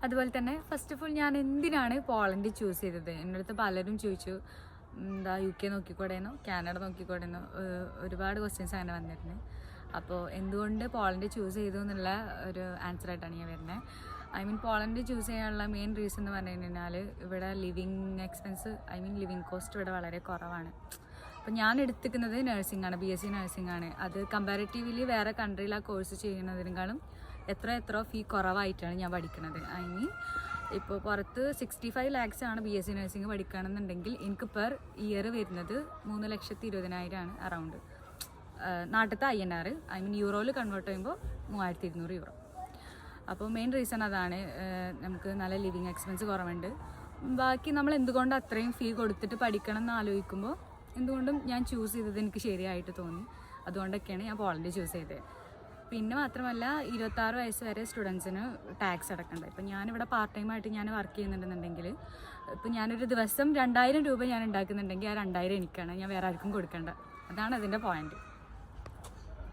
അതുപോലെ തന്നെ first of all ഞാൻ എന്തിനാണ് പോളണ്ട് ചൂസ് ചെയ്തത്? എൻ്റെ അടുത്ത് പലരും ചോദിച്ചു, എന്താ UK നോക്കിക്കൂടെയെന്നോ കാനഡ നോക്കിക്കൂടെയെന്നോ, ഒരുപാട് ക്വസ്റ്റ്യൻസ് അങ്ങനെ വന്നിരുന്നു. അപ്പോൾ എന്തുകൊണ്ട് പോളണ്ട് ചൂസ് ചെയ്തു എന്നുള്ള ഒരു ആൻസറായിട്ടാണ് ഞാൻ വരുന്നത്. പോളണ്ട് ചൂസ് ചെയ്യാനുള്ള മെയിൻ റീസൺ എന്ന് പറഞ്ഞു കഴിഞ്ഞാൽ ഇവിടെ ലിവിങ് എക്സ്പെൻസ് ലിവിങ് കോസ്റ്റ് ഇവിടെ വളരെ കുറവാണ്. അപ്പോൾ ഞാൻ എടുത്തിരിക്കുന്നത് നഴ്സിംഗാണ്, BSc നഴ്സിംഗാണ്. അത് കമ്പാരിറ്റീവ്ലി വേറെ കൺട്രിയിൽ ആ കോഴ്സ് ചെയ്യുന്നതിനേക്കാളും എത്ര ഫീ കുറവായിട്ടാണ് ഞാൻ പഠിക്കുന്നത്. ഇപ്പോൾ പുറത്ത് 65 lakhs ആണ് BSc നഴ്സിംഗ് പഠിക്കുകയാണെന്നുണ്ടെങ്കിൽ എനിക്ക് പെർ ഇയർ വരുന്നത് 3,20,000 അറൗണ്ട്. നാട്ടിലത്തെ INR യൂറോയിൽ കൺവേർട്ട് ചെയ്യുമ്പോൾ 3,200 യൂറോ. അപ്പോൾ മെയിൻ റീസൺ അതാണ്, നമുക്ക് നല്ല ലിവിങ് എക്സ്പെൻസ് കുറവുണ്ട്. ബാക്കി നമ്മൾ എന്തുകൊണ്ട് അത്രയും ഫീ കൊടുത്തിട്ട് പഠിക്കണം എന്ന് ആലോചിക്കുമ്പോൾ എന്തുകൊണ്ടും ഞാൻ ചൂസ് ചെയ്തത് എനിക്ക് ശരിയായിട്ട് തോന്നി. അതുകൊണ്ടൊക്കെയാണ് ഞാൻ പോളണ്ട് ചൂസ് ചെയ്തത്. പിന്നെ മാത്രമല്ല 26 വയസ്സ് വരെ സ്റ്റുഡൻസിന് ടാക്സ് അടക്കണ്ട. ഇപ്പം ഞാനിവിടെ പാർട്ട് ടൈം ആയിട്ട് ഞാൻ വർക്ക് ചെയ്യുന്നുണ്ടെന്നുണ്ടെങ്കിൽ ഇപ്പം ഞാനൊരു ദിവസം 2,000 രൂപ ഞാൻ ഉണ്ടാക്കുന്നുണ്ടെങ്കിൽ ആ 2,000 എനിക്കാണ്, ഞാൻ വേറെ ആർക്കും കൊടുക്കേണ്ട. അതാണ് അതിൻ്റെ പോയിന്റ്.